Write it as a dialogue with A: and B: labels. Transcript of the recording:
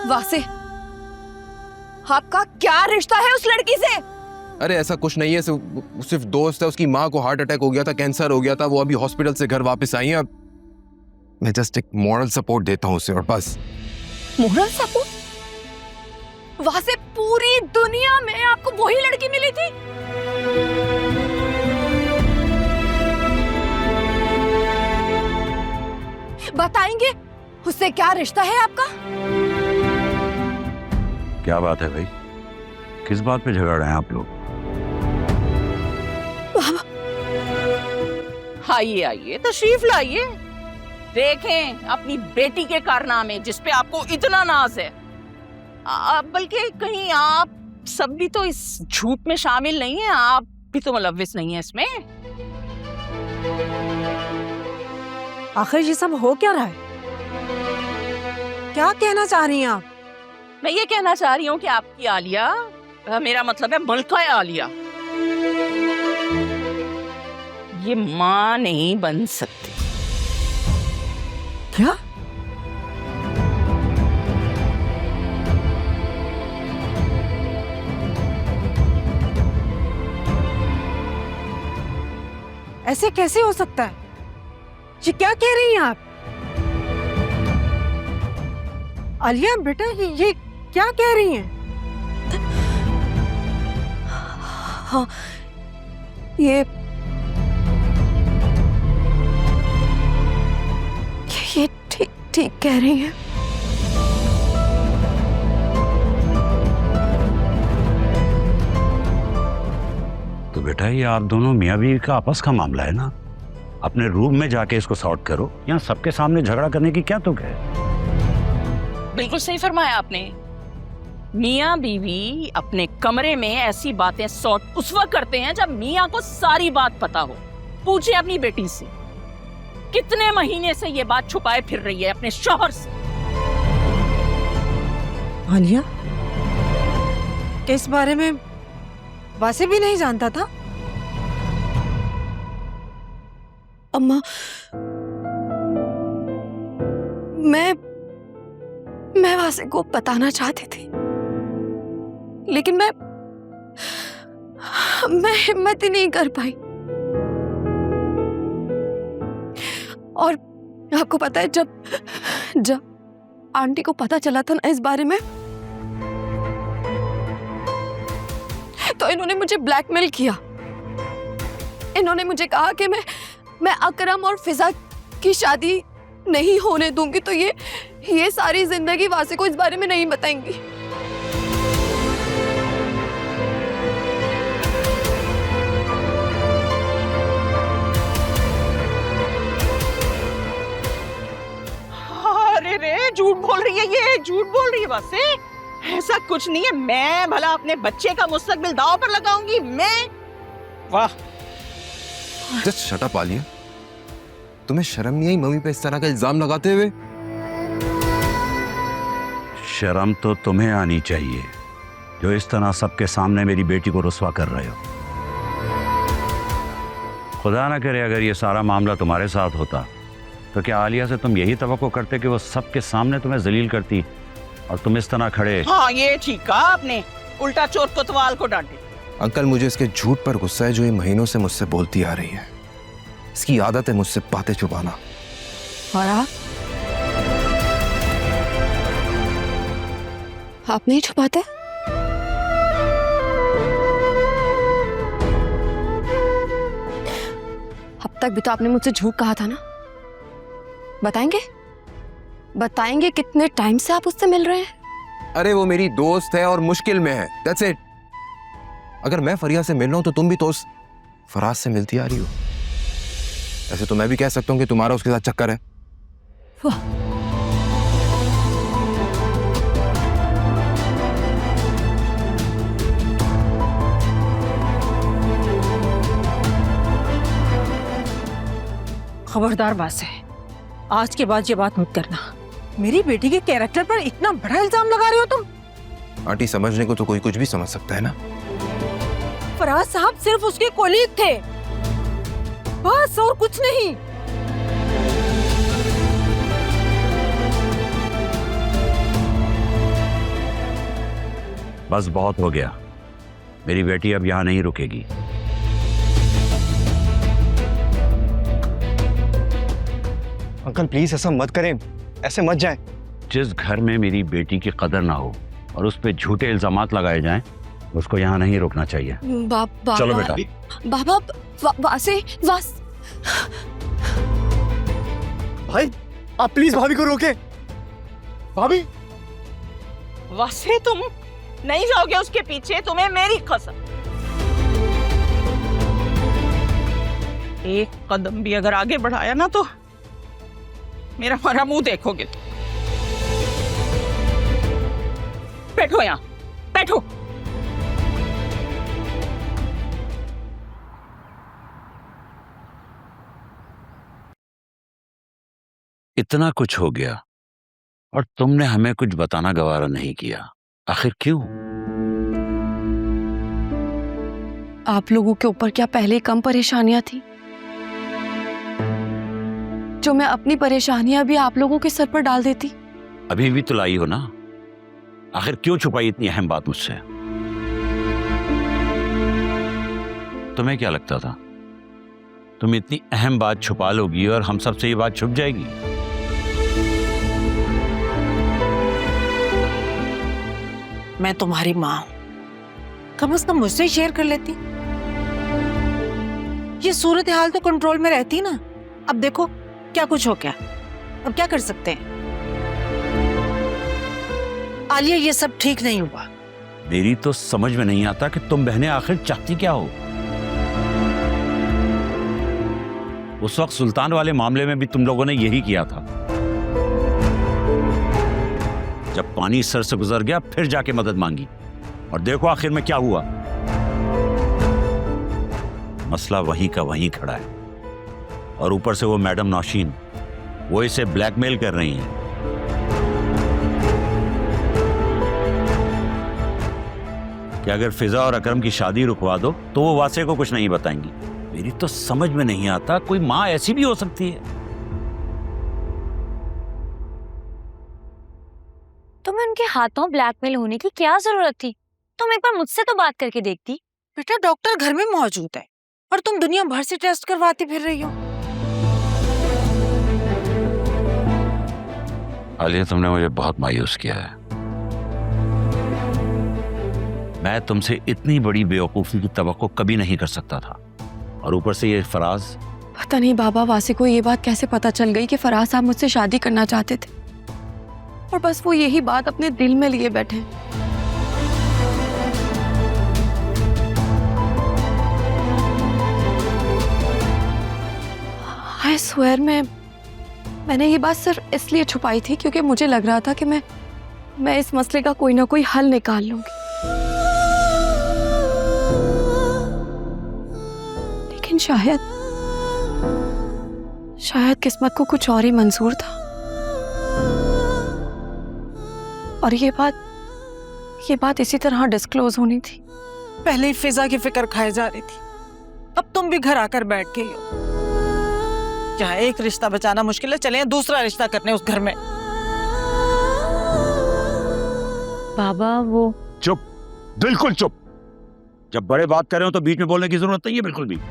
A: वासे, आपका क्या रिश्ता है उस लड़की से?
B: अरे ऐसा कुछ नहीं है, सिर्फ दोस्त है। उसकी माँ को हार्ट अटैक हो गया था, कैंसर हो गया था, वो अभी हॉस्पिटल से घर वापस आई है। अब मैं जस्ट एक मॉरल सपोर्ट देता हूँ उसे, और बस।
A: Moral support? वासे, पूरी दुनिया में आपको वही लड़की मिली थी? बताएंगे उससे क्या रिश्ता है आपका?
C: क्या बात है भाई, किस बात पे झगड़ रहे हैं आप लोग?
D: आइए आइए, तशरीफ लाइए, देखें अपनी बेटी के कारनामे जिस पे आपको इतना नाज है। बल्कि कहीं आप सब भी तो इस झूठ में शामिल नहीं है, आप भी तो मुलव्विस नहीं है इसमें।
E: आखिर ये सब हो क्या रहा है? क्या कहना चाह रही हैं आप?
D: मैं ये कहना चाह रही हूँ कि आपकी आलिया, मेरा मतलब है मलका आलिया, ये माँ नहीं बन सकती।
E: क्या? ऐसे कैसे हो सकता है? ये क्या कह रही हैं आप? आलिया बेटा, ये क्या कह रही हैं?
A: हाँ, ये ठीक कह रही हैं।
C: तो बेटा ये आप दोनों मियाँ बीवी का आपस का मामला है ना, अपने रूम में जाके इसको सॉर्ट करो। यहाँ सबके सामने झगड़ा करने की क्या तुक है?
D: बिल्कुल सही फरमाया आपने। मियाँ बीवी अपने कमरे में ऐसी बातें सॉर्ट उस वक्त करते हैं जब मियाँ को सारी बात पता हो। पूछे अपनी बेटी से, कितने महीने से ये बात छुपाए फिर रही है अपने शौहर से।
E: आलिया, इस बारे में वासे भी नहीं जानता था?
A: अम्मा, मैं वासे को बताना चाहती थी, लेकिन मैं हिम्मत ही नहीं कर पाई। और आपको पता है, जब आंटी को पता चला था ना इस बारे में, तो इन्होंने मुझे ब्लैकमेल किया। इन्होंने मुझे कहा कि मैं अकरम और फिजा की शादी नहीं होने दूंगी, तो ये सारी जिंदगी वासे को इस बारे में नहीं बताएंगी।
D: अरे रे, झूठ बोल रही है, ये झूठ बोल रही है वासे। ऐसा कुछ नहीं है, मैं भला अपने बच्चे का मुस्तकबिल दांव पर लगाऊंगी? मैं? वाह,
B: जस्ट शट अप आलिया, तुम्हें शर्म नहीं आई मम्मी पे इस तरह का इल्जाम लगाते हुए?
C: शर्म तो तुम्हें आनी चाहिए, जो इस तरह सबके सामने मेरी बेटी को रुस्वा कर रहे हो। खुदा ना करे अगर ये सारा मामला तुम्हारे साथ होता, तो क्या आलिया से तुम यही तवक्को करते कि वो सबके सामने तुम्हें जलील करती और तुम इस तरह खड़े?
D: हाँ, ये ठीक कहा आपने, उल्टा चोर कोतवाल को डांटे।
B: अंकल, मुझे इसके झूठ पर गुस्सा है जो ये महीनों से मुझसे बोलती आ रही है। इसकी आदत है मुझसे बातें छुपाना।
A: और आप नहीं छुपाते? अब तक भी तो आपने मुझसे झूठ कहा था ना। बताएंगे कितने टाइम से आप उससे मिल रहे हैं?
B: अरे वो मेरी दोस्त है और मुश्किल में है, दैट्स इट। अगर मैं फरिया से मिल रहा हूं तो तुम भी तो उस फराज से मिलती आ रही हो। ऐसे तो मैं भी कह सकता हूं कि तुम्हारा उसके साथ चक्कर है।
A: वाह,
E: खबरदार वासे, आज के बाद ये बात मत करना। मेरी बेटी के कैरेक्टर पर इतना बड़ा इल्जाम लगा रहे हो तुम।
B: आंटी, समझने को तो कोई कुछ भी समझ सकता है ना।
E: फराज साहब सिर्फ उसके कोलीग थे, बस, और कुछ नहीं।
C: बस बहुत हो गया, मेरी बेटी अब यहाँ नहीं रुकेगी।
F: अंकल प्लीज ऐसा मत करें, ऐसे मत जाएं।
C: जिस घर में मेरी बेटी की कदर ना हो और उस पर झूठे इल्जामात लगाए जाएं, उसको यहाँ नहीं रुकना चाहिए।
A: बाबा
C: चलो बेटा।
A: बाबा वासे वास
F: भाई आप प्लीज भाभी को रोके। भाभी
D: वैसे तुम नहीं जाओगे उसके पीछे, तुम्हें मेरी कसम। एक कदम भी अगर आगे बढ़ाया ना तो मेरा हमारा मुंह देखोगे। बैठो यहाँ, बैठो।
C: इतना कुछ हो गया और तुमने हमें कुछ बताना गवारा नहीं किया, आखिर क्यों?
A: आप लोगों के ऊपर क्या पहले कम परेशानियां थी, जो मैं अपनी परेशानियां भी आप लोगों के सर पर डाल देती?
C: अभी भी तो लाई हो ना, आखिर क्यों छुपाई इतनी अहम बात मुझसे? तुम्हें क्या लगता था तुम इतनी अहम बात छुपा लोगी और हम सबसे ये बात छुप जाएगी?
E: मैं तुम्हारी माँ हूं, कम से कम मुझसे शेयर कर लेती। ये सूरत हाल तो कंट्रोल में रहती ना। अब देखो क्या कुछ हो गया, अब क्या कर सकते हैं। आलिया ये सब ठीक नहीं हुआ।
C: मेरी तो समझ में नहीं आता कि तुम बहनें आखिर चाहती क्या हो। उस वक्त सुल्तान वाले मामले में भी तुम लोगों ने यही किया था। जब पानी सर से गुजर गया फिर जाके मदद मांगी, और देखो आखिर में क्या हुआ। मसला वहीं का वहीं खड़ा है, और ऊपर से वो मैडम नौशीन, वो इसे ब्लैकमेल कर रही हैं। कि अगर फिजा और अकरम की शादी रुकवा दो तो वो वासे को कुछ नहीं बताएंगी। मेरी तो समझ में नहीं आता, कोई माँ ऐसी भी हो सकती है?
G: तुम्हें उनके हाथों ब्लैकमेल होने की क्या जरूरत थी? तुम एक बार मुझसे तो बात करके देखती।
E: बेटा डॉक्टर घर में मौजूद है और तुम दुनिया भर से टेस्ट करवाती फिर रही हो।
C: आलिया, तुमने मुझे बहुत मायूस किया है। मैं तुमसे इतनी बड़ी बेवकूफी की तवक्को कभी नहीं कर सकता था, और ऊपर से ये फराज।
A: पता नहीं बाबा वासे को ये बात कैसे पता चल गई कि फराज साहब मुझसे शादी करना चाहते थे, और बस वो यही बात अपने दिल में लिए बैठे। आई स्वेयर मैंने ये बात सिर्फ इसलिए छुपाई थी क्योंकि मुझे लग रहा था कि मैं इस मसले का कोई ना कोई हल निकाल लूंगी। लेकिन शायद किस्मत को कुछ और ही मंजूर था, और ये बात इसी तरह डिस्क्लोज होनी थी।
E: पहले ही फिजा की फिक्र खाए जा रही थी, अब तुम भी घर आकर बैठ गई हो। जहाँ एक रिश्ता बचाना मुश्किल है, चले दूसरा रिश्ता करने उस घर में।
G: बाबा वो
C: चुप, बिल्कुल चुप। जब बड़े बात कर रहे हो तो बीच में बोलने की जरूरत नहीं है बिल्कुल भी।